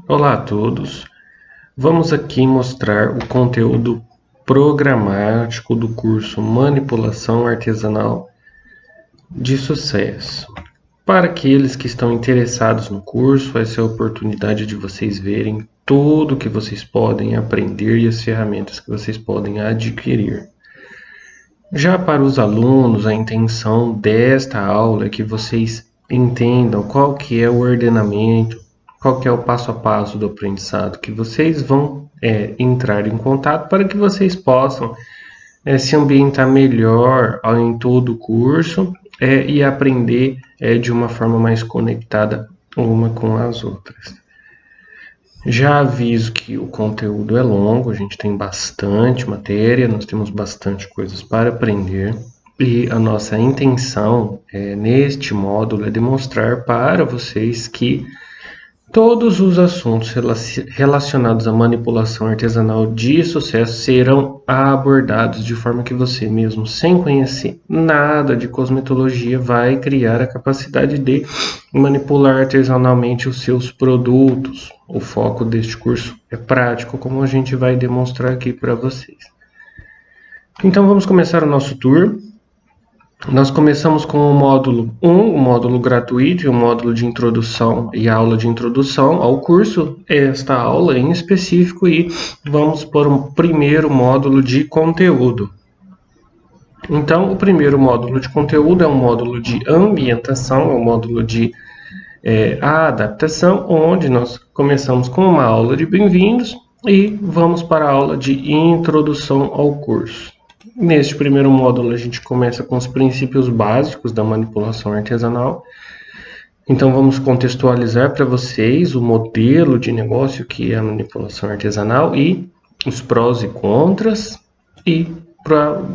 Olá a todos. Vamos aqui mostrar o conteúdo programático do curso Manipulação Artesanal de Sucesso. Para aqueles que estão interessados no curso, essa é a oportunidade de vocês verem tudo que vocês podem aprender e as ferramentas que vocês podem adquirir. Já para os alunos, a intenção desta aula é que vocês entendam qual que é o ordenamento, qual que é o passo a passo do aprendizado, que vocês vão entrar em contato para que vocês possam se ambientar melhor em todo o curso e aprender de uma forma mais conectada uma com as outras. Já aviso que o conteúdo é longo, a gente tem bastante matéria, nós temos bastante coisas para aprender e a nossa intenção neste módulo é demonstrar para vocês que todos os assuntos relacionados à manipulação artesanal de sucesso serão abordados de forma que você mesmo, sem conhecer nada de cosmetologia, vai criar a capacidade de manipular artesanalmente os seus produtos. O foco deste curso é prático, como a gente vai demonstrar aqui para vocês. Então vamos começar o nosso tour. Nós começamos com o módulo 1, o módulo gratuito e o módulo de introdução e aula de introdução ao curso, esta aula em específico, e vamos para o primeiro módulo de conteúdo. Então, o primeiro módulo de conteúdo é um módulo de ambientação, é um módulo de adaptação, onde nós começamos com uma aula de bem-vindos e vamos para a aula de introdução ao curso. Neste primeiro módulo, a gente começa com os princípios básicos da manipulação artesanal. Então, vamos contextualizar para vocês o modelo de negócio que é a manipulação artesanal e os prós e contras. E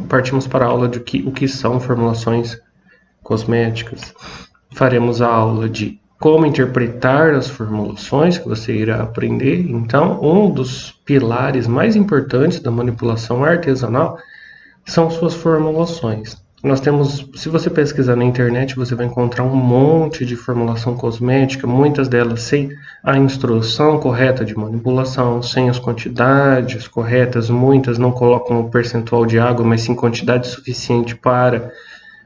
partimos para a aula de o que são formulações cosméticas. Faremos a aula de como interpretar as formulações que você irá aprender. Então, um dos pilares mais importantes da manipulação artesanal são suas formulações. Nós temos, se você pesquisar na internet, você vai encontrar um monte de formulação cosmética, muitas delas sem a instrução correta de manipulação, sem as quantidades corretas, muitas não colocam o percentual de água, mas sim quantidade suficiente para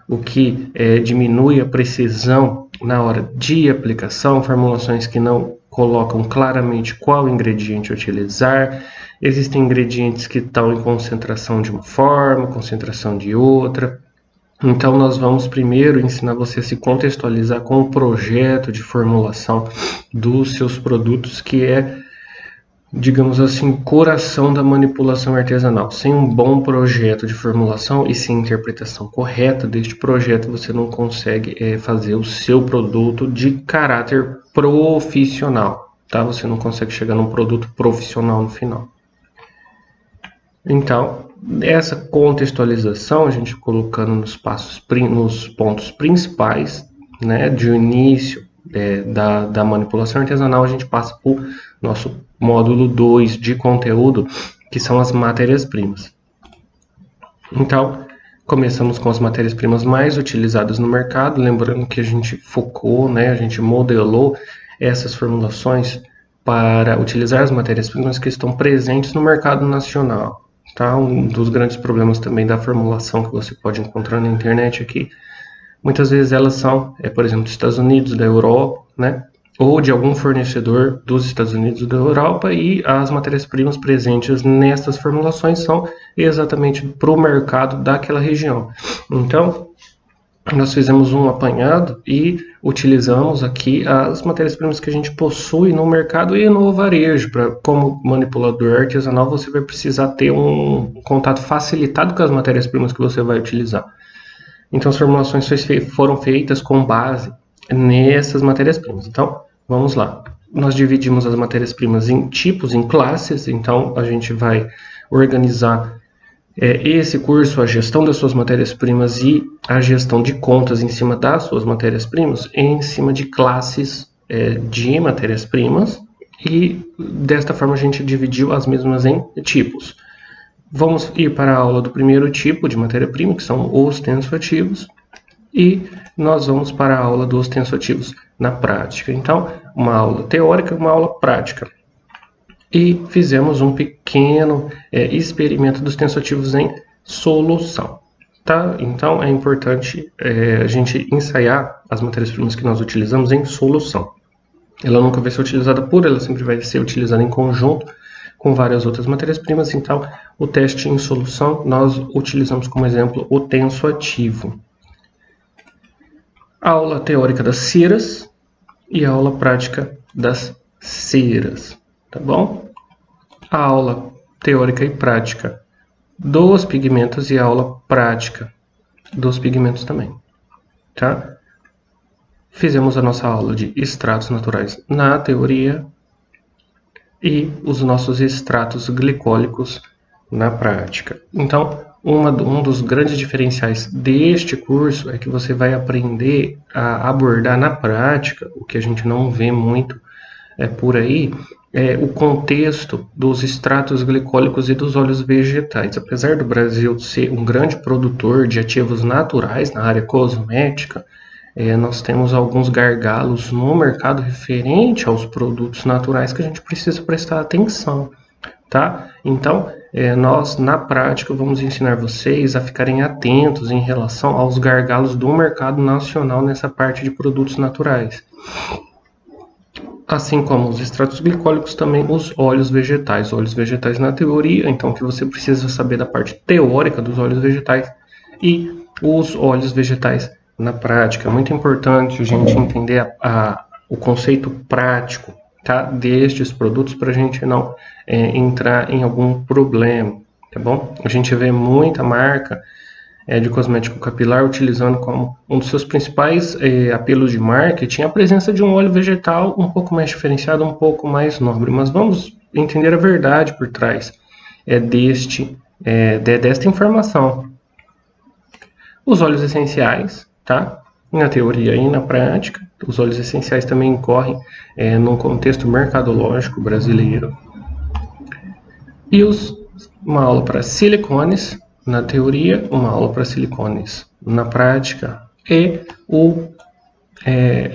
o que diminui a precisão na hora de aplicação, formulações que não colocam claramente qual ingrediente utilizar. Existem ingredientes que estão em concentração de uma forma, concentração de outra. Então, nós vamos primeiro ensinar você a se contextualizar com o projeto de formulação dos seus produtos, que é, digamos assim, o coração da manipulação artesanal. Sem um bom projeto de formulação e sem interpretação correta deste projeto, você não consegue fazer o seu produto de caráter profissional, tá? Você não consegue chegar num produto profissional no final. Então, essa contextualização, a gente colocando nos pontos principais, né, de início da manipulação artesanal, a gente passa para o nosso módulo 2 de conteúdo, que são as matérias-primas. Então, começamos com as matérias-primas mais utilizadas no mercado, lembrando que a gente focou, né, a gente modelou essas formulações para utilizar as matérias-primas que estão presentes no mercado nacional. Tá? Um dos grandes problemas também da formulação que você pode encontrar na internet aqui, muitas vezes elas são, por exemplo, dos Estados Unidos, da Europa, né? Ou de algum fornecedor dos Estados Unidos ou da Europa, e as matérias-primas presentes nessas formulações são exatamente para o mercado daquela região. Então, nós fizemos um apanhado e utilizamos aqui as matérias-primas que a gente possui no mercado e no varejo. Como manipulador artesanal, você vai precisar ter um contato facilitado com as matérias-primas que você vai utilizar. Então, as formulações foram feitas com base nessas matérias-primas. Então, vamos lá. Nós dividimos as matérias-primas em tipos, em classes. Então, a gente vai organizar esse curso, a gestão das suas matérias-primas e a gestão de contas em cima das suas matérias-primas, em cima de classes de matérias-primas, e desta forma a gente dividiu as mesmas em tipos. Vamos ir para a aula do primeiro tipo de matéria-prima, que são os tensoativos. e nós vamos para a aula dos tensoativos na prática. Então, uma aula teórica e uma aula prática. E fizemos um pequeno experimento dos tensoativos em solução. Tá? Então, é importante a gente ensaiar as matérias-primas que nós utilizamos em solução. Ela nunca vai ser utilizada pura, ela sempre vai ser utilizada em conjunto com várias outras matérias-primas. Então, o teste em solução, nós utilizamos como exemplo o tensoativo. A aula teórica das ceras e a aula prática das ceras, tá bom? A aula teórica e prática dos pigmentos e a aula prática dos pigmentos também, tá? Fizemos a nossa aula de extratos naturais na teoria e os nossos extratos glicólicos na prática. Então, um dos grandes diferenciais deste curso é que você vai aprender a abordar na prática, o que a gente não vê muito por aí, o contexto dos extratos glicólicos e dos óleos vegetais. Apesar do Brasil ser um grande produtor de ativos naturais na área cosmética, nós temos alguns gargalos no mercado referente aos produtos naturais que a gente precisa prestar atenção, tá? Então, nós na prática vamos ensinar vocês a ficarem atentos em relação aos gargalos do mercado nacional nessa parte de produtos naturais. Assim como os extratos glicólicos, também os óleos vegetais. Óleos vegetais na teoria, então o que você precisa saber da parte teórica dos óleos vegetais e os óleos vegetais na prática. É muito importante a gente entender o conceito prático, tá, destes produtos para a gente não entrar em algum problema, tá bom? A gente vê muita marca de cosmético capilar utilizando como um dos seus principais apelos de marketing a presença de um óleo vegetal um pouco mais diferenciado, um pouco mais nobre. Mas vamos entender a verdade por trás desta informação. Os óleos essenciais, tá? Na teoria e na prática, os óleos essenciais também incorrem num contexto mercadológico brasileiro. E uma aula para silicones, na teoria, uma aula para silicones na prática, e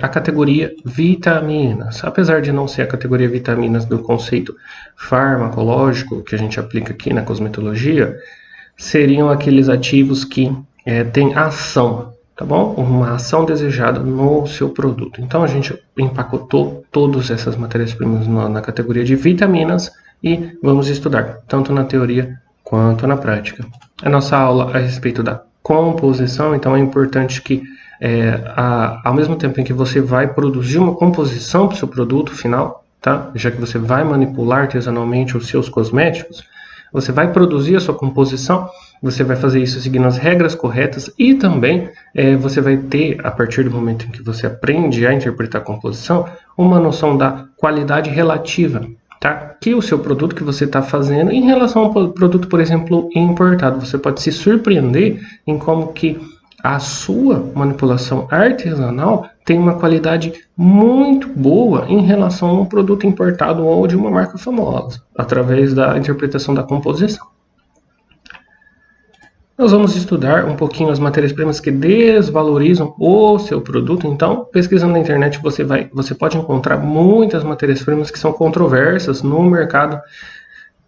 a categoria vitaminas. Apesar de não ser a categoria vitaminas do conceito farmacológico que a gente aplica aqui na cosmetologia, seriam aqueles ativos que têm ação, tá bom? Uma ação desejada no seu produto. Então a gente empacotou todas essas matérias-primas na categoria de vitaminas e vamos estudar tanto na teoria quanto na prática. A nossa aula a respeito da composição, então é importante que ao mesmo tempo em que você vai produzir uma composição para o seu produto final, tá? Já que você vai manipular artesanalmente os seus cosméticos, você vai produzir a sua composição, você vai fazer isso seguindo as regras corretas e também você vai ter, a partir do momento em que você aprende a interpretar a composição, uma noção da qualidade relativa, tá? Que o seu produto que você está fazendo em relação ao produto, por exemplo, importado. Você pode se surpreender em como que a sua manipulação artesanal tem uma qualidade muito boa em relação a um produto importado ou de uma marca famosa, através da interpretação da composição. Nós vamos estudar um pouquinho as matérias-primas que desvalorizam o seu produto. Então, pesquisando na internet, você pode encontrar muitas matérias-primas que são controversas no mercado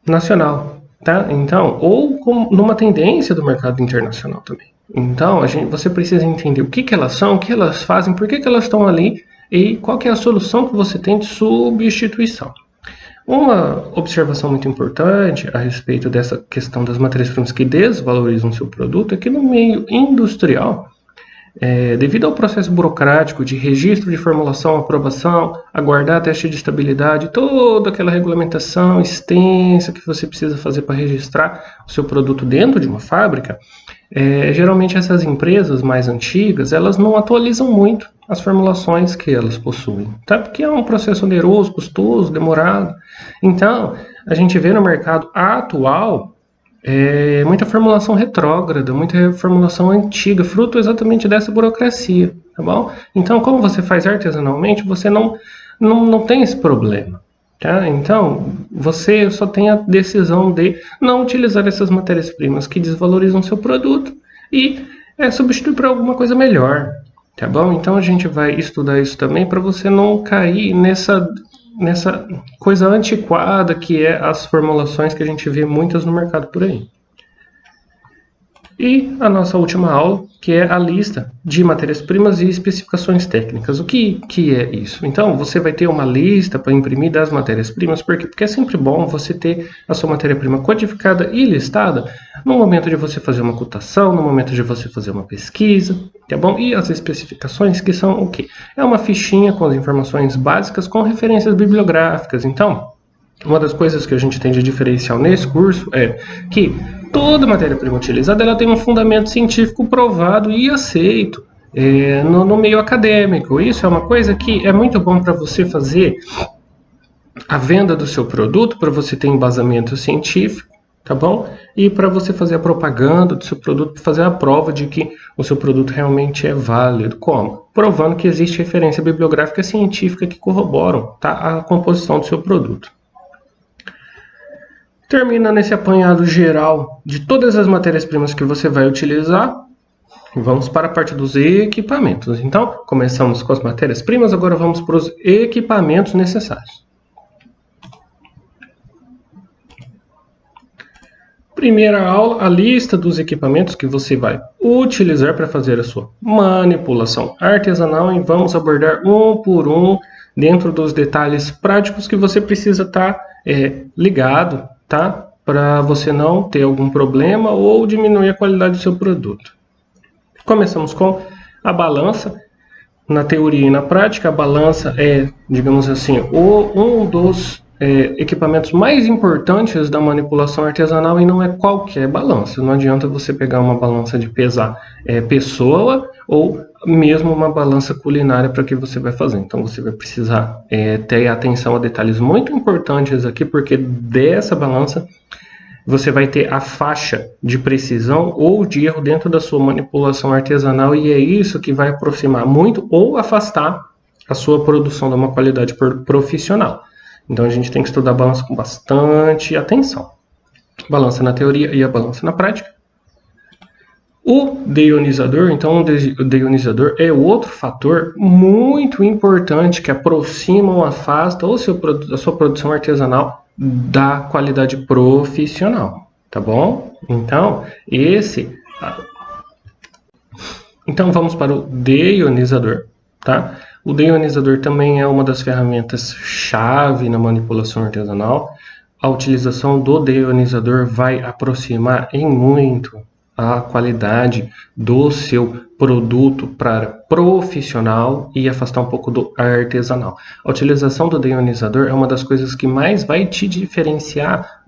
nacional, tá? Então, ou numa tendência do mercado internacional também. Então, você precisa entender o que elas são, o que elas fazem, por que elas estão ali e qual que é a solução que você tem de substituição. Uma observação muito importante a respeito dessa questão das matérias-primas que desvalorizam seu produto é que no meio industrial, devido ao processo burocrático de registro de formulação, aprovação, aguardar teste de estabilidade, toda aquela regulamentação extensa que você precisa fazer para registrar o seu produto dentro de uma fábrica, geralmente essas empresas mais antigas, elas não atualizam muito as formulações que elas possuem, tá? Porque é um processo oneroso, custoso, demorado. Então, a gente vê no mercado atual muita formulação retrógrada, muita formulação antiga, fruto exatamente dessa burocracia, tá bom? Então, como você faz artesanalmente, você não tem esse problema, tá? Então, você só tem a decisão de não utilizar essas matérias-primas que desvalorizam seu produto e substituir por alguma coisa melhor, tá bom? Então a gente vai estudar isso também para você não cair nessa coisa antiquada que é as formulações que a gente vê muitas no mercado por aí. E a nossa última aula, que é a lista de matérias-primas e especificações técnicas. O que é isso? Então, você vai ter uma lista para imprimir das matérias-primas. Por quê? Porque é sempre bom você ter a sua matéria-prima codificada e listada no momento de você fazer uma cotação, no momento de você fazer uma pesquisa, tá bom? E as especificações, que são o quê? É uma fichinha com as informações básicas com referências bibliográficas. Então, uma das coisas que a gente tem de diferencial nesse curso é que toda matéria-prima utilizada ela tem um fundamento científico provado e aceito no meio acadêmico. Isso é uma coisa que é muito bom para você fazer a venda do seu produto, para você ter embasamento científico, tá bom? E para você fazer a propaganda do seu produto, fazer a prova de que o seu produto realmente é válido. Como? Provando que existe referência bibliográfica científica que corroboram, tá, a composição do seu produto. Termina nesse apanhado geral de todas as matérias-primas que você vai utilizar. Vamos para a parte dos equipamentos. Então, começamos com as matérias-primas, agora vamos para os equipamentos necessários. Primeira aula, a lista dos equipamentos que você vai utilizar para fazer a sua manipulação artesanal. E vamos abordar um por um dentro dos detalhes práticos que você precisa estar ligado, tá? Para você não ter algum problema ou diminuir a qualidade do seu produto. Começamos com a balança. Na teoria e na prática, a balança é, digamos assim, um dos equipamentos mais importantes da manipulação artesanal e não é qualquer balança. Não adianta você pegar uma balança de pesar pessoa ou mesmo uma balança culinária para que você vai fazer. Então você vai precisar ter atenção a detalhes muito importantes aqui, porque dessa balança você vai ter a faixa de precisão ou de erro dentro da sua manipulação artesanal e é isso que vai aproximar muito ou afastar a sua produção de uma qualidade profissional. Então a gente tem que estudar a balança com bastante atenção. Balança na teoria e a balança na prática. O deionizador, então o deionizador é outro fator muito importante que aproxima ou afasta a sua produção artesanal da qualidade profissional, tá bom? Então vamos para o deionizador, tá? O deionizador também é uma das ferramentas-chave na manipulação artesanal. A utilização do deionizador vai aproximar em muito a qualidade do seu produto para profissional e afastar um pouco do artesanal. A utilização do deionizador é uma das coisas que mais vai te diferenciar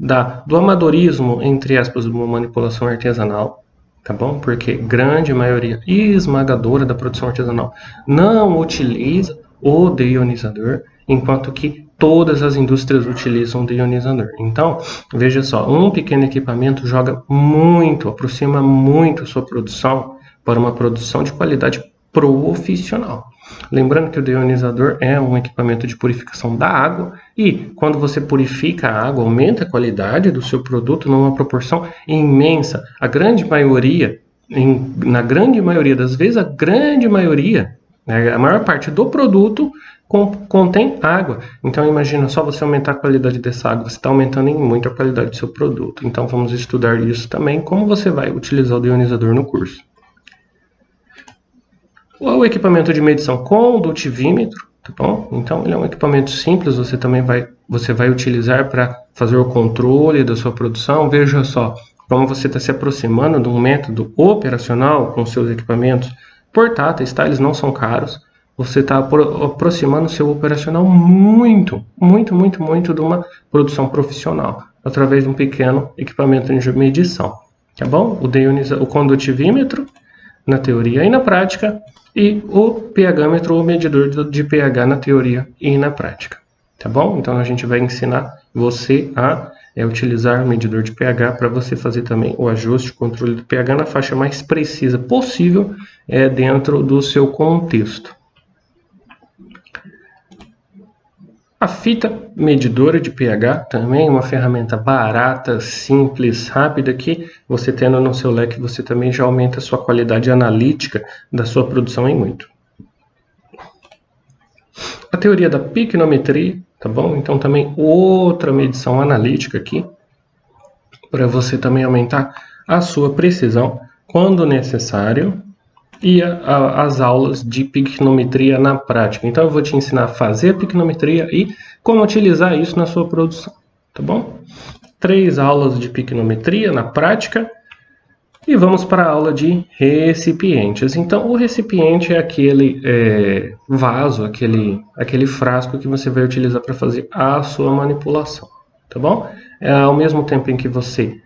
do amadorismo, entre aspas, de uma manipulação artesanal, tá bom? Porque grande maioria esmagadora da produção artesanal não utiliza o deionizador, enquanto que todas as indústrias utilizam o deionizador. Então, veja só, um pequeno equipamento aproxima muito a sua produção para uma produção de qualidade profissional. Lembrando que o deionizador é um equipamento de purificação da água e quando você purifica a água, aumenta a qualidade do seu produto numa proporção imensa. Na grande maioria das vezes, a maior parte do produto contém água. Então imagina só você aumentar a qualidade dessa água, você está aumentando em muito a qualidade do seu produto. Então vamos estudar isso também, como você vai utilizar o deionizador no curso. O equipamento de medição condutivímetro, tá bom? Então ele é um equipamento simples, você vai utilizar para fazer o controle da sua produção. Veja só, como você está se aproximando de um método operacional com seus equipamentos portáteis, tá? Eles não são caros. Você está aproximando o seu operacional muito de uma produção profissional, através de um pequeno equipamento de medição, tá bom? O condutivímetro, na teoria e na prática, e o pH-metro, o medidor de pH na teoria e na prática, tá bom? Então a gente vai ensinar você a utilizar o medidor de pH para você fazer também o ajuste, o controle do pH na faixa mais precisa possível dentro do seu contexto. A fita medidora de pH também, uma ferramenta barata, simples, rápida, que você tendo no seu leque, você também já aumenta a sua qualidade analítica da sua produção em muito. A teoria da picnometria, tá bom? Então também outra medição analítica aqui, para você também aumentar a sua precisão quando necessário, e as aulas de picnometria na prática. Então eu vou te ensinar a fazer a picnometria e como utilizar isso na sua produção, tá bom? 3 aulas de picnometria na prática e vamos para a aula de recipientes. Então o recipiente é aquele vaso, aquele frasco que você vai utilizar para fazer a sua manipulação, tá bom? Ao mesmo tempo em que você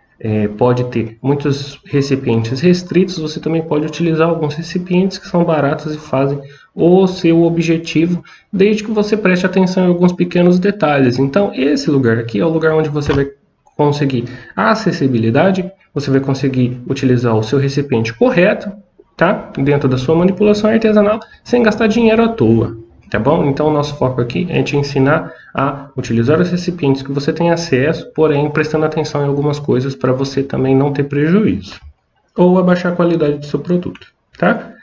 pode ter muitos recipientes restritos, você também pode utilizar alguns recipientes que são baratos e fazem o seu objetivo, desde que você preste atenção em alguns pequenos detalhes. Então, esse lugar aqui é o lugar onde você vai conseguir a acessibilidade, você vai conseguir utilizar o seu recipiente correto, tá? Dentro da sua manipulação artesanal, sem gastar dinheiro à toa. Tá bom? Então, o nosso foco aqui é te ensinar a utilizar os recipientes que você tem acesso, porém prestando atenção em algumas coisas para você também não ter prejuízo ou abaixar a qualidade do seu produto, tá?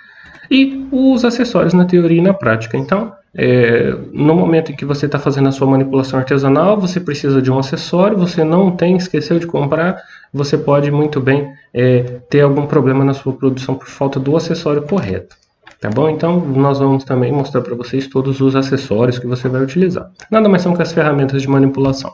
E os acessórios na teoria e na prática. Então, no momento em que você está fazendo a sua manipulação artesanal, você precisa de um acessório, você não tem, esqueceu de comprar, você pode muito bem ter algum problema na sua produção por falta do acessório correto. Tá bom? Então, nós vamos também mostrar para vocês todos os acessórios que você vai utilizar. Nada mais são que as ferramentas de manipulação.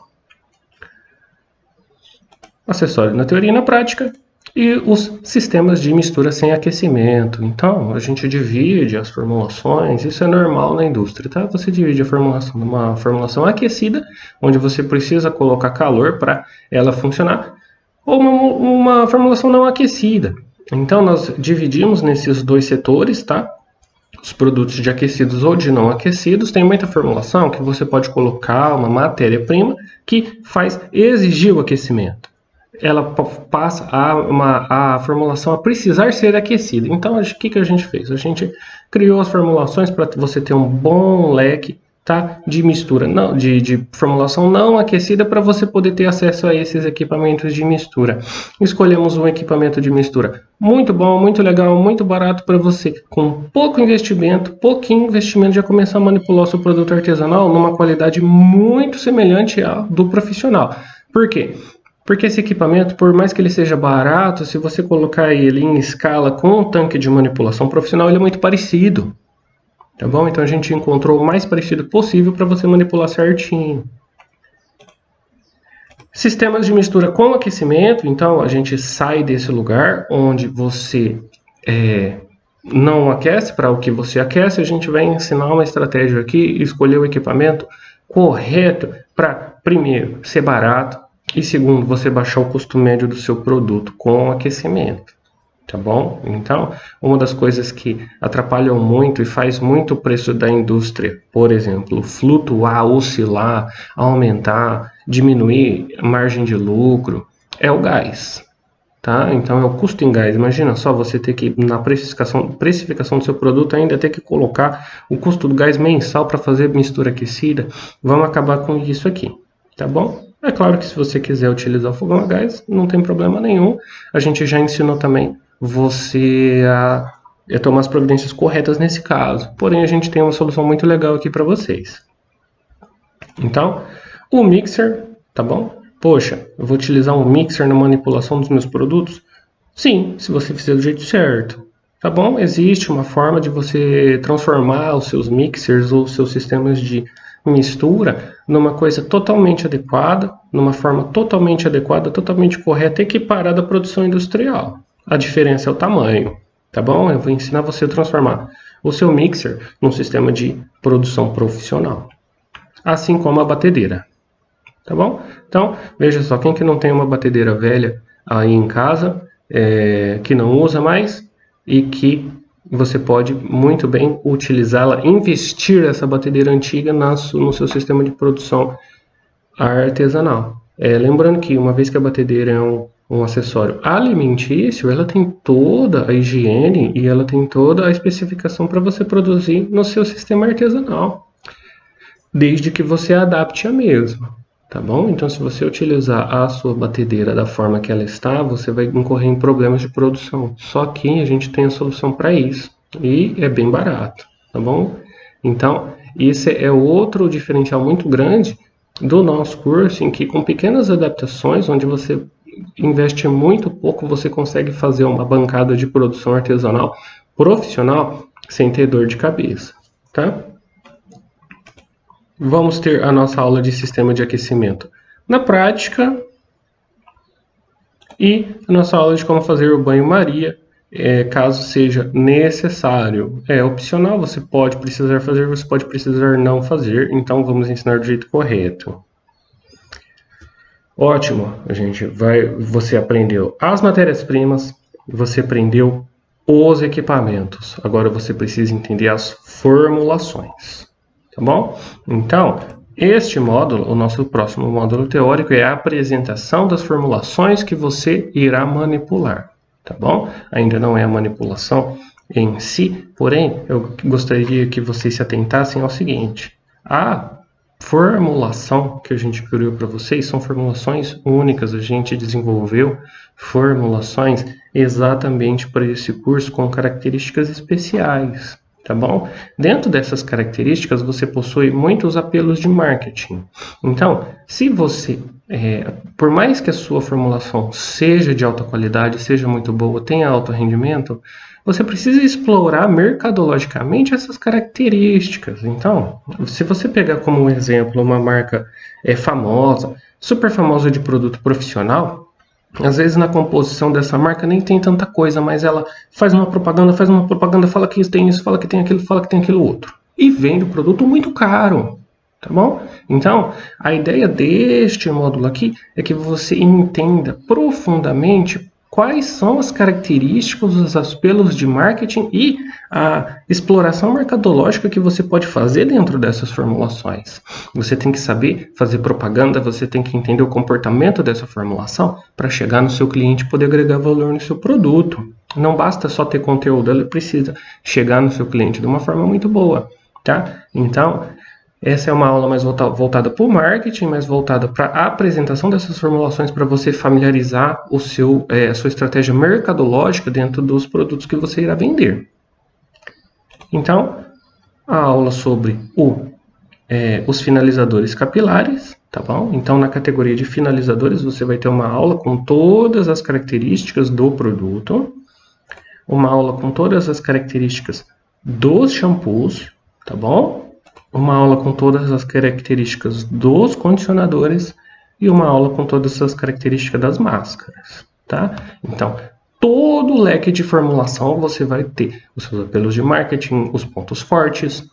Acessório na teoria e na prática. E os sistemas de mistura sem aquecimento. Então, a gente divide as formulações, isso é normal na indústria, tá? Você divide a formulação numa formulação aquecida, onde você precisa colocar calor para ela funcionar, ou uma formulação não aquecida. Então, nós dividimos nesses dois setores, tá? Os produtos de aquecidos ou de não aquecidos. Tem muita formulação que você pode colocar uma matéria-prima que faz exigir o aquecimento. Ela passa a formulação a precisar ser aquecida. Então, o que a gente fez? A gente criou as formulações para você ter um bom leque, tá? De mistura, não, de formulação não aquecida, para você poder ter acesso a esses equipamentos de mistura. Escolhemos um equipamento de mistura muito bom, muito legal, muito barato para você, com pouquinho investimento, já começar a manipular o seu produto artesanal numa qualidade muito semelhante à do profissional. Por quê? Porque esse equipamento, por mais que ele seja barato, se você colocar ele em escala com um tanque de manipulação profissional, ele é muito parecido. Tá bom? Então a gente encontrou o mais parecido possível para você manipular certinho. Sistemas de mistura com aquecimento. Então a gente sai desse lugar onde você não aquece para o que você aquece. A gente vai ensinar uma estratégia aqui, escolher o equipamento correto para, primeiro, ser barato e, segundo, você baixar o custo médio do seu produto com aquecimento. Tá bom? Então, uma das coisas que atrapalham muito e faz muito o preço da indústria, por exemplo, flutuar, oscilar, aumentar, diminuir a margem de lucro, é o gás. Tá? Então, é o custo em gás. Imagina só você ter que, na precificação do seu produto, ainda ter que colocar o custo do gás mensal para fazer mistura aquecida. Vamos acabar com isso aqui. Tá bom? É claro que se você quiser utilizar o fogão a gás, não tem problema nenhum. A gente já ensinou também você a tomar as providências corretas nesse caso. Porém, a gente tem uma solução muito legal aqui para vocês. Então, o mixer, tá bom? Poxa, eu vou utilizar um mixer na manipulação dos meus produtos? Sim, se você fizer do jeito certo. Tá bom? Existe uma forma de você transformar os seus mixers ou os seus sistemas de mistura numa coisa totalmente adequada, numa forma totalmente adequada, totalmente correta, equiparada à produção industrial. A diferença é o tamanho, tá bom? Eu vou ensinar você a transformar o seu mixer num sistema de produção profissional, assim como a batedeira, tá bom? Então, veja só, quem que não tem uma batedeira velha aí em casa, que não usa mais e que você pode muito bem utilizá-la, investir essa batedeira antiga no seu sistema de produção artesanal. Lembrando que uma vez que a batedeira é um acessório alimentício, ela tem toda a higiene e ela tem toda a especificação para você produzir no seu sistema artesanal. desde que você adapte a mesma, tá bom? Então, se você utilizar a sua batedeira da forma que ela está, você vai incorrer em problemas de produção. Só que a gente tem a solução para isso e é bem barato, tá bom? Então, esse é outro diferencial muito grande do nosso curso, em que com pequenas adaptações, onde você investe muito pouco, você consegue fazer uma bancada de produção artesanal profissional sem ter dor de cabeça, tá? Vamos ter a nossa aula de sistema de aquecimento na prática e a nossa aula de como fazer o banho-maria, caso seja necessário. É opcional, você pode precisar fazer, você pode precisar não fazer, então vamos ensinar do jeito correto. Ótimo, você aprendeu as matérias-primas, você aprendeu os equipamentos. Agora você precisa entender as formulações. Tá bom? Então, este módulo, o nosso próximo módulo teórico, é a apresentação das formulações que você irá manipular. Tá bom? Ainda não é a manipulação em si, porém, eu gostaria que vocês se atentassem ao seguinte: a formulação que a gente criou para vocês são formulações únicas, a gente desenvolveu formulações exatamente para esse curso com características especiais. Tá bom? Dentro dessas características, você possui muitos apelos de marketing. Então, se você, por mais que a sua formulação seja de alta qualidade, seja muito boa, tenha alto rendimento, você precisa explorar mercadologicamente essas características. Então, se você pegar como exemplo uma marca famosa, super famosa de produto profissional, às vezes na composição dessa marca nem tem tanta coisa, mas ela faz uma propaganda, fala que tem isso, fala que tem aquilo outro. E vende o produto muito caro, tá bom? Então, a ideia deste módulo aqui é que você entenda profundamente quais são as características, os apelos de marketing e a exploração mercadológica que você pode fazer dentro dessas formulações. Você tem que saber fazer propaganda, você tem que entender o comportamento dessa formulação para chegar no seu cliente e poder agregar valor no seu produto. Não basta só ter conteúdo, ela precisa chegar no seu cliente de uma forma muito boa, tá? Então, essa é uma aula mais voltada para o marketing, mais voltada para a apresentação dessas formulações para você familiarizar a sua estratégia mercadológica dentro dos produtos que você irá vender. Então, a aula sobre os finalizadores capilares, tá bom? Então, na categoria de finalizadores, você vai ter uma aula com todas as características do produto, uma aula com todas as características dos shampoos, tá bom? Uma aula com todas as características dos condicionadores e uma aula com todas as características das máscaras, tá? Então, todo o leque de formulação você vai ter os seus apelos de marketing, os pontos fortes,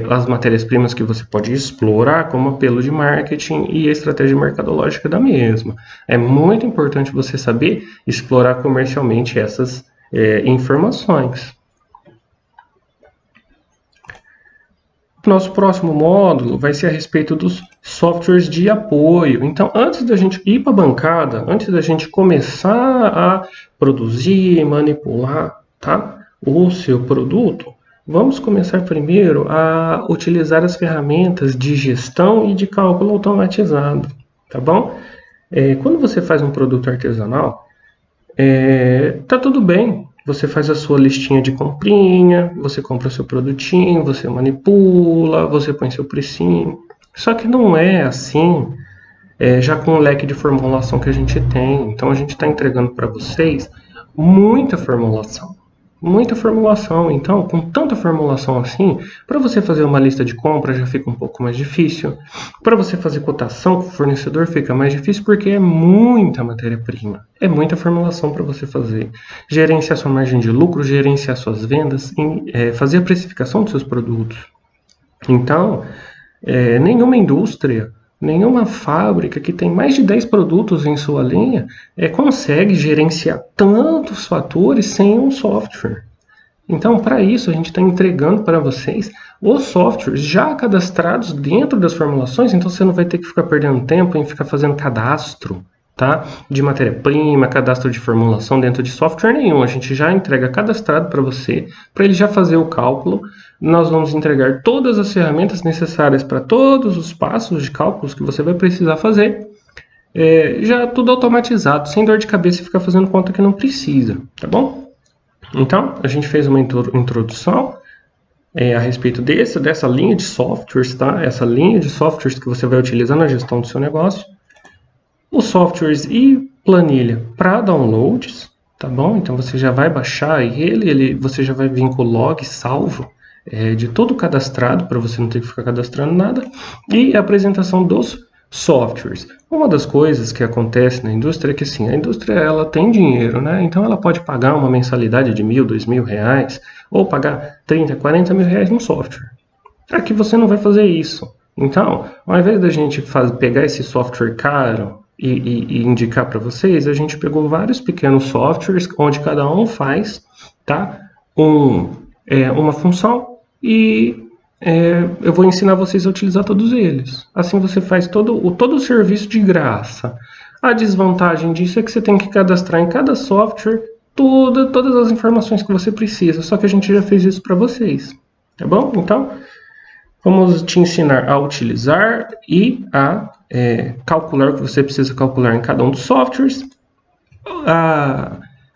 as matérias-primas que você pode explorar como apelo de marketing e a estratégia mercadológica da mesma. É muito importante você saber explorar comercialmente essas informações. Nosso próximo módulo vai ser a respeito dos softwares de apoio. Então, antes da gente ir para a bancada, antes da gente começar a produzir, manipular, tá, o seu produto, vamos começar primeiro a utilizar as ferramentas de gestão e de cálculo automatizado, tá bom? Quando você faz um produto artesanal, tá tudo bem. Você faz a sua listinha de comprinha, você compra o seu produtinho, você manipula, você põe seu precinho. Só que não é assim, já com o leque de formulação que a gente tem. Então a gente está entregando para vocês muita formulação. Muita formulação. Então, com tanta formulação assim, para você fazer uma lista de compra já fica um pouco mais difícil. Para você fazer cotação com o fornecedor fica mais difícil porque é muita matéria-prima. É muita formulação para você fazer. Gerenciar sua margem de lucro, gerenciar suas vendas, fazer a precificação dos seus produtos. Então, nenhuma indústria, nenhuma fábrica que tem mais de 10 produtos em sua linha consegue gerenciar tantos fatores sem um software. Então, para isso, a gente está entregando para vocês os softwares já cadastrados dentro das formulações, então você não vai ter que ficar perdendo tempo em ficar fazendo cadastro, tá? De matéria-prima, cadastro de formulação dentro de software nenhum. A gente já entrega cadastrado para você, para ele já fazer o cálculo. Nós vamos entregar todas as ferramentas necessárias para todos os passos de cálculos que você vai precisar fazer. Já tudo automatizado, sem dor de cabeça e ficar fazendo conta que não precisa, tá bom? Então, a gente fez uma introdução a respeito dessa linha de softwares, tá? Essa linha de softwares que você vai utilizar na gestão do seu negócio. Os softwares e planilha para downloads, tá bom? Então você já vai baixar você já vai vir com o log salvo de todo cadastrado, para você não ter que ficar cadastrando nada, e a apresentação dos softwares. Uma das coisas que acontece na indústria é que assim, a indústria ela tem dinheiro, né? Então ela pode pagar uma mensalidade de R$1.000, R$2.000, ou pagar 30, 40 mil reais num software. Aqui você não vai fazer isso. Então, ao invés da gente pegar esse software caro e indicar para vocês, a gente pegou vários pequenos softwares onde cada um faz, tá? Uma função e eu vou ensinar vocês a utilizar todos eles. Assim você faz todo o serviço de graça. A desvantagem disso é que você tem que cadastrar em cada software todas as informações que você precisa, só que a gente já fez isso para vocês, tá bom? Então, vamos te ensinar a utilizar e a calcular o que você precisa calcular em cada um dos softwares.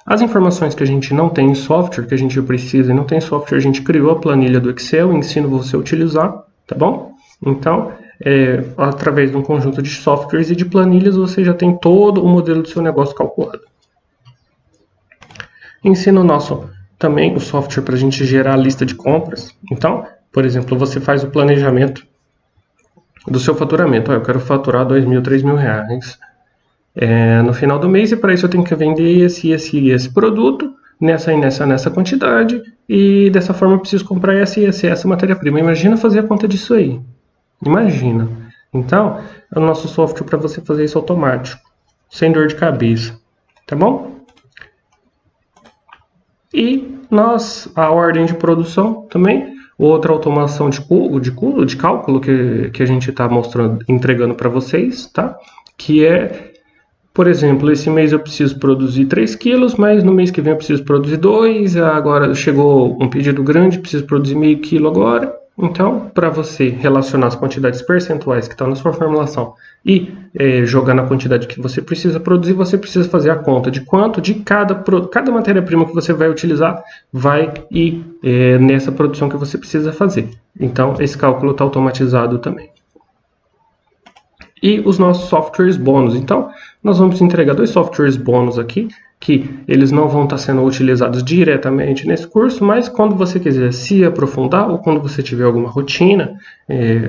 As informações que a gente não tem em software, que a gente precisa e não tem em software, a gente criou a planilha do Excel e ensino você a utilizar, tá bom? Então, através de um conjunto de softwares e de planilhas, você já tem todo o modelo do seu negócio calculado. Ensino nosso também o software para a gente gerar a lista de compras. Então, por exemplo, você faz o planejamento do seu faturamento. Eu quero faturar R$2.000, R$3.000 no final do mês, e para isso eu tenho que vender esse produto nessa quantidade, e dessa forma eu preciso comprar essa matéria-prima. Imagina fazer a conta disso aí. Imagina. Então, é o nosso software para você fazer isso automático, sem dor de cabeça. Tá bom? E a ordem de produção também, outra automação de cálculo que a gente está entregando para vocês, tá? Que por exemplo, esse mês eu preciso produzir 3 quilos, mas no mês que vem eu preciso produzir 2, agora chegou um pedido grande, preciso produzir meio quilo agora. Então, para você relacionar as quantidades percentuais que estão na sua formulação e jogar na quantidade que você precisa produzir, você precisa fazer a conta de quanto de cada matéria-prima que você vai utilizar vai ir nessa produção que você precisa fazer. Então, esse cálculo está automatizado também. E os nossos softwares bônus. Então, nós vamos entregar 2 softwares bônus aqui, que eles não vão estar sendo utilizados diretamente nesse curso, mas quando você quiser se aprofundar, ou quando você tiver alguma rotina,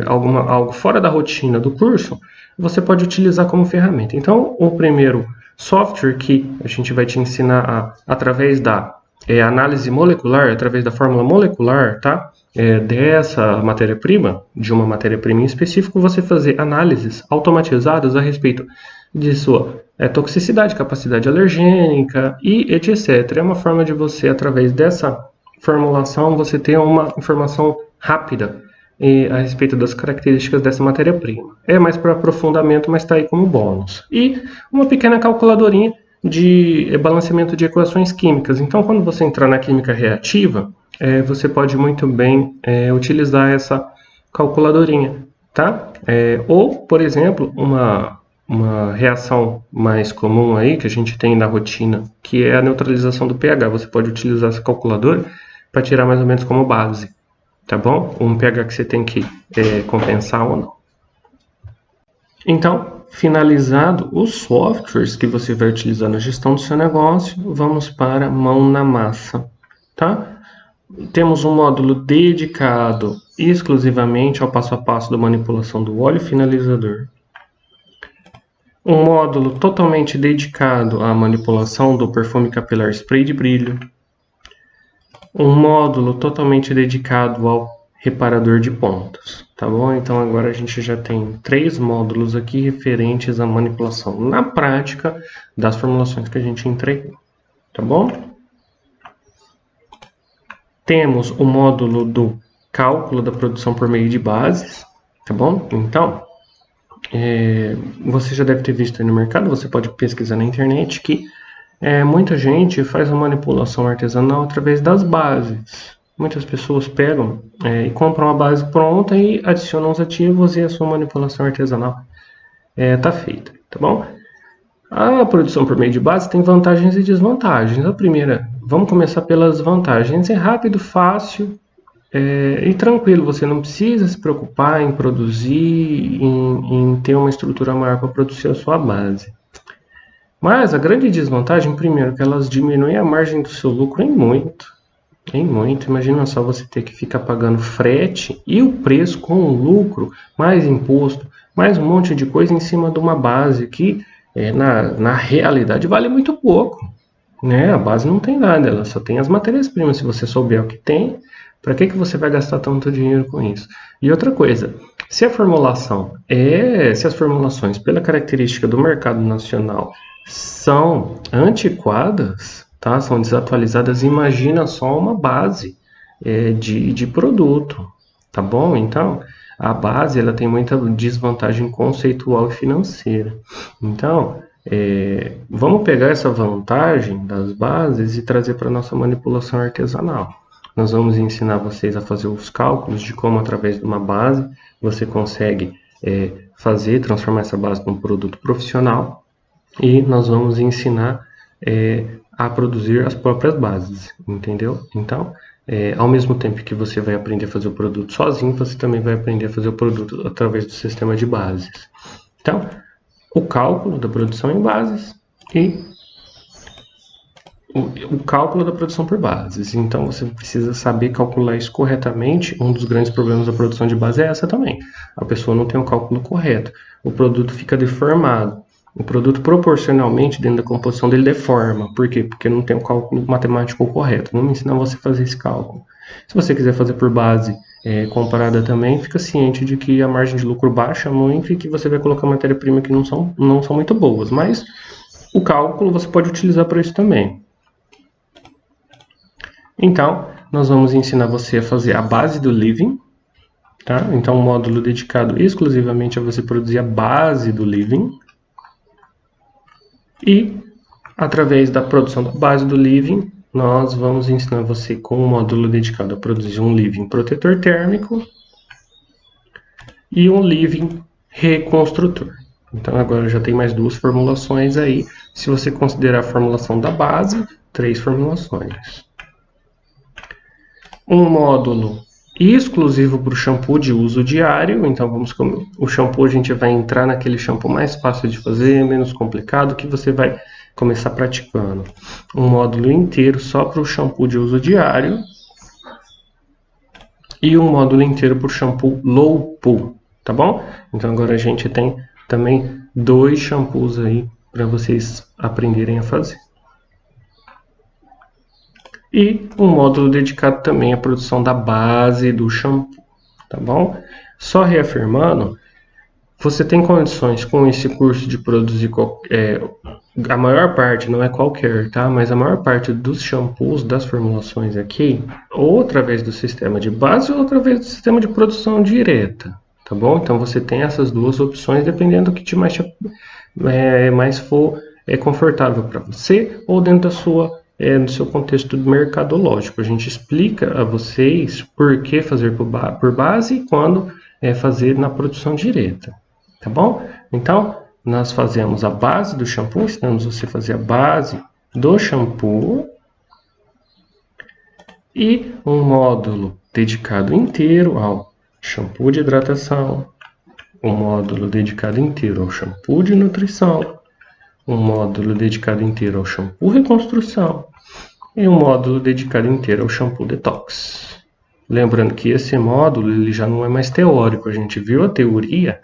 algo fora da rotina do curso, você pode utilizar como ferramenta. Então, o primeiro software que a gente vai te ensinar através da análise molecular, através da fórmula molecular, tá? Dessa matéria-prima, de uma matéria-prima em específico, você fazer análises automatizadas a respeito de sua toxicidade, capacidade alergênica e etc. É uma forma de você, através dessa formulação, você ter uma informação rápida a respeito das características dessa matéria-prima. É mais para aprofundamento, mas está aí como bônus. E uma pequena calculadorinha de balanceamento de equações químicas. Então, quando você entrar na química reativa, você pode muito bem utilizar essa calculadorinha, tá? Ou, por exemplo, uma reação mais comum aí que a gente tem na rotina, que é a neutralização do pH. Você pode utilizar essa calculadora para tirar mais ou menos como base, tá bom? Um pH que você tem que compensar ou não. Então, finalizado os softwares que você vai utilizar na gestão do seu negócio, vamos para a mão na massa, tá? Temos um módulo dedicado exclusivamente ao passo a passo da manipulação do óleo finalizador. Um módulo totalmente dedicado à manipulação do perfume capilar spray de brilho. Um módulo totalmente dedicado ao reparador de pontas, tá bom? Então agora a gente já tem 3 módulos aqui referentes à manipulação na prática das formulações que a gente entregou, tá bom? Temos o módulo do cálculo da produção por meio de bases, tá bom? Então, você já deve ter visto aí no mercado, você pode pesquisar na internet, que muita gente faz a manipulação artesanal através das bases. Muitas pessoas pegam e compram a base pronta e adicionam os ativos e a sua manipulação artesanal está feita, tá bom? A produção por meio de base tem vantagens e desvantagens. A primeira, vamos começar pelas vantagens. É rápido, fácil e tranquilo. Você não precisa se preocupar em produzir, em ter uma estrutura maior para produzir a sua base. Mas a grande desvantagem, primeiro, que elas diminuem a margem do seu lucro em muito. Em muito. Imagina só você ter que ficar pagando frete e o preço com o lucro, mais imposto, mais um monte de coisa em cima de uma base que na realidade vale muito pouco, né? A base não tem nada, ela só tem as matérias-primas. Se você souber o que tem, para que você vai gastar tanto dinheiro com isso? E outra coisa, se as formulações, pela característica do mercado nacional, são antiquadas, tá? São desatualizadas, imagina só uma base de produto, tá bom? Então, a base ela tem muita desvantagem conceitual e financeira. Então, vamos pegar essa vantagem das bases e trazer para a nossa manipulação artesanal. Nós vamos ensinar vocês a fazer os cálculos de como, através de uma base, você consegue transformar essa base num produto profissional, e nós vamos ensinar a produzir as próprias bases, entendeu? Então, ao mesmo tempo que você vai aprender a fazer o produto sozinho, você também vai aprender a fazer o produto através do sistema de bases. Então, o cálculo da produção em bases e o cálculo da produção por bases. Então, você precisa saber calcular isso corretamente. Um dos grandes problemas da produção de base é essa também. A pessoa não tem o cálculo correto. O produto fica deformado. O produto, proporcionalmente, dentro da composição dele, deforma. Por quê? Porque não tem o cálculo matemático correto. Vamos ensinar você a fazer esse cálculo. Se você quiser fazer por base comparada também, fica ciente de que a margem de lucro baixa muito e que você vai colocar matéria-prima que não são muito boas. Mas o cálculo você pode utilizar para isso também. Então, nós vamos ensinar você a fazer a base do living. Tá? Então, um módulo dedicado exclusivamente a você produzir a base do living. E, através da produção da base do living, nós vamos ensinar você com um módulo dedicado a produzir um living protetor térmico e um living reconstrutor. Então, agora já tem mais 2 formulações aí. Se você considerar a formulação da base, 3 formulações. Um módulo exclusivo para o shampoo de uso diário. Então, o shampoo a gente vai entrar naquele shampoo mais fácil de fazer, menos complicado, que você vai começar praticando. Um módulo inteiro só para o shampoo de uso diário. E um módulo inteiro para o shampoo low poo, tá bom? Então, agora a gente tem também 2 shampoos aí para vocês aprenderem a fazer. E um módulo dedicado também à produção da base do shampoo, tá bom? Só reafirmando, você tem condições com esse curso de produzir a maior parte, não é qualquer, tá? Mas a maior parte dos shampoos, das formulações aqui, ou através do sistema de base ou através do sistema de produção direta, tá bom? Então você tem essas 2 opções, dependendo do que mais for confortável para você ou dentro do seu contexto mercadológico. A gente explica a vocês por que fazer por base e quando fazer na produção direta, tá bom? Então, nós fazemos a base do shampoo, ensinamos você a fazer a base do shampoo e um módulo dedicado inteiro ao shampoo de hidratação, um módulo dedicado inteiro ao shampoo de nutrição, um módulo dedicado inteiro ao shampoo reconstrução e um módulo dedicado inteiro ao shampoo detox. Lembrando que esse módulo ele já não é mais teórico, a gente viu a teoria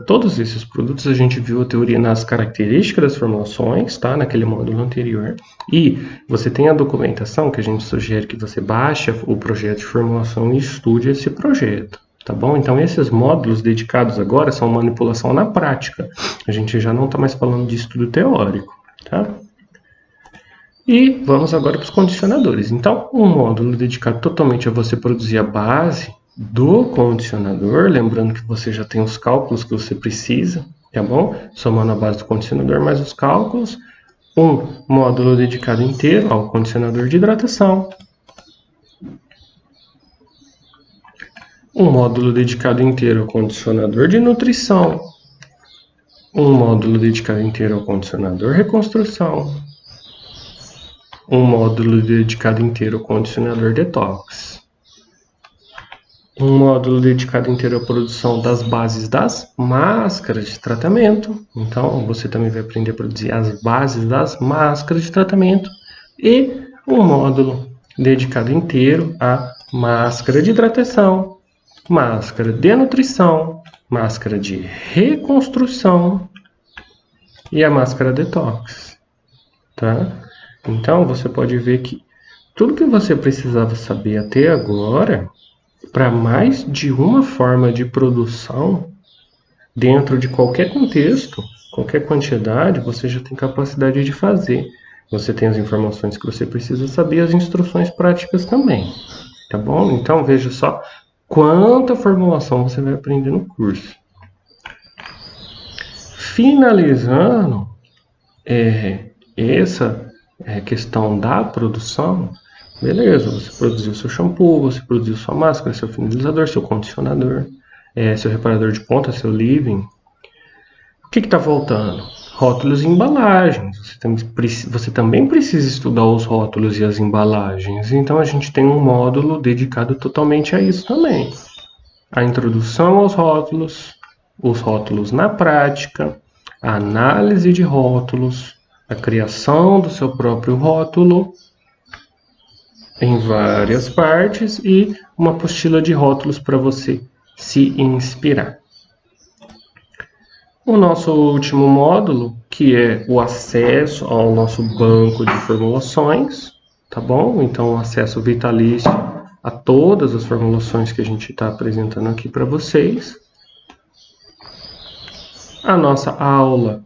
todos esses produtos, a gente viu a teoria nas características das formulações, tá? Naquele módulo anterior. E você tem a documentação que a gente sugere que você baixe o projeto de formulação e estude esse projeto. Tá bom? Então, esses módulos dedicados agora são manipulação na prática. A gente já não está mais falando de estudo teórico. Tá? E vamos agora para os condicionadores. Então, um módulo dedicado totalmente a você produzir a base do condicionador, lembrando que você já tem os cálculos que você precisa, tá bom? Somando a base do condicionador mais os cálculos, um módulo dedicado inteiro ao condicionador de hidratação, um módulo dedicado inteiro ao condicionador de nutrição, um módulo dedicado inteiro ao condicionador reconstrução, um módulo dedicado inteiro ao condicionador detox, um módulo dedicado inteiro à produção das bases das máscaras de tratamento. Então, você também vai aprender a produzir as bases das máscaras de tratamento e um módulo dedicado inteiro à máscara de hidratação, máscara de nutrição, máscara de reconstrução e a máscara detox, tá? Então, você pode ver que tudo que você precisava saber até agora, para mais de uma forma de produção, dentro de qualquer contexto, qualquer quantidade, você já tem capacidade de fazer. Você tem as informações que você precisa saber, as instruções práticas também, tá bom? Então, veja só quanta formulação você vai aprender no curso. Finalizando essa questão da produção, beleza, você produziu seu shampoo, você produziu sua máscara, seu finalizador, seu condicionador, seu reparador de ponta, seu leave-in. O que está faltando? Rótulos e embalagens. Você também precisa estudar os rótulos e as embalagens. Então a gente tem um módulo dedicado totalmente a isso também. A introdução aos rótulos, os rótulos na prática, a análise de rótulos, a criação do seu próprio rótulo em várias partes e uma apostila de rótulos para você se inspirar. O nosso último módulo, que é o acesso ao nosso banco de formulações, tá bom? Então, o acesso vitalício a todas as formulações que a gente está apresentando aqui para vocês. A nossa aula,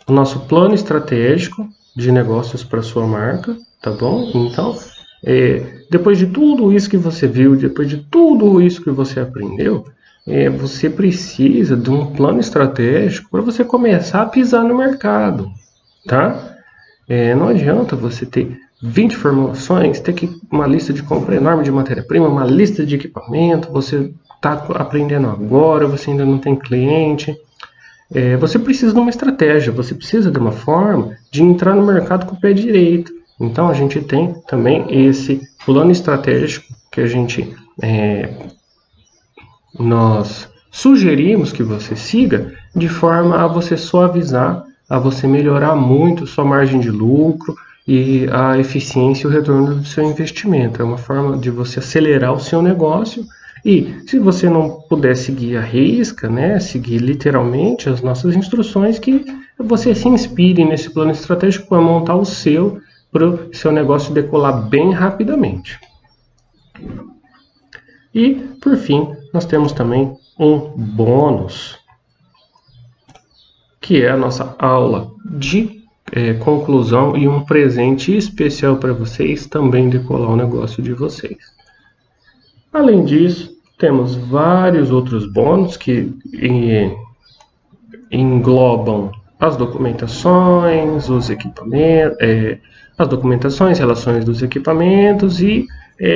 o nosso plano estratégico de negócios para sua marca, tá bom? Então, depois de tudo isso que você viu, depois de tudo isso que você aprendeu, você precisa de um plano estratégico para você começar a pisar no mercado, tá? Não adianta você ter 20 formulações, ter uma lista de compra enorme de matéria-prima, uma lista de equipamento, você está aprendendo agora, você ainda não tem cliente. Você precisa de uma estratégia, você precisa de uma forma de entrar no mercado com o pé direito. Então, a gente tem também esse plano estratégico que nós sugerimos que você siga de forma a você suavizar, a você melhorar muito sua margem de lucro e a eficiência e o retorno do seu investimento. É uma forma de você acelerar o seu negócio e, se você não puder seguir à risca, seguir literalmente as nossas instruções, que você se inspire nesse plano estratégico para montar o seu, para o seu negócio decolar bem rapidamente. E, por fim, nós temos também um bônus, que é a nossa aula de conclusão e um presente especial para vocês também decolar o negócio de vocês. Além disso, temos vários outros bônus que englobam as documentações, os equipamentos, as documentações, relações dos equipamentos e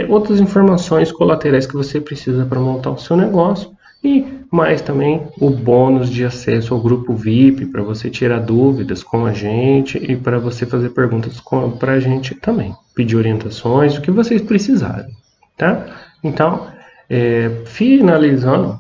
outras informações colaterais que você precisa para montar o seu negócio, e mais também o bônus de acesso ao grupo VIP para você tirar dúvidas com a gente e para você fazer perguntas para a gente também, pedir orientações, o que vocês precisarem, tá? Então, finalizando,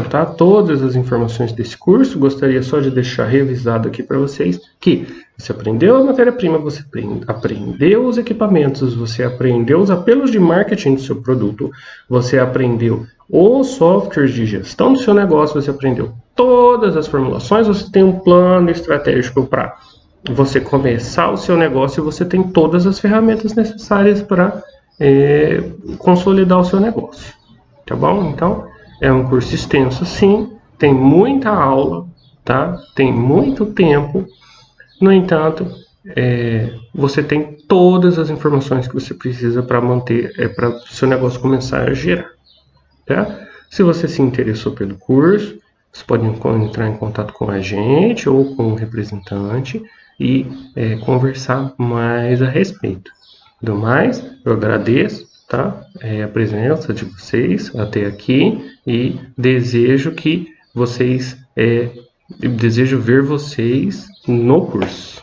tá, todas as informações desse curso, gostaria só de deixar revisado aqui para vocês que você aprendeu a matéria-prima, você aprendeu os equipamentos, você aprendeu os apelos de marketing do seu produto, você aprendeu os softwares de gestão do seu negócio, você aprendeu todas as formulações, você tem um plano estratégico para você começar o seu negócio e você tem todas as ferramentas necessárias para consolidar o seu negócio, tá bom? Então, é um curso extenso, sim, tem muita aula, tá? Tem muito tempo. No entanto, você tem todas as informações que você precisa para manter, para o seu negócio começar a girar. Tá? Se você se interessou pelo curso, você pode entrar em contato com a gente ou com o representante e conversar mais a respeito. Do mais, eu agradeço, tá? A presença de vocês até aqui e desejo que vocês, desejo ver vocês no curso.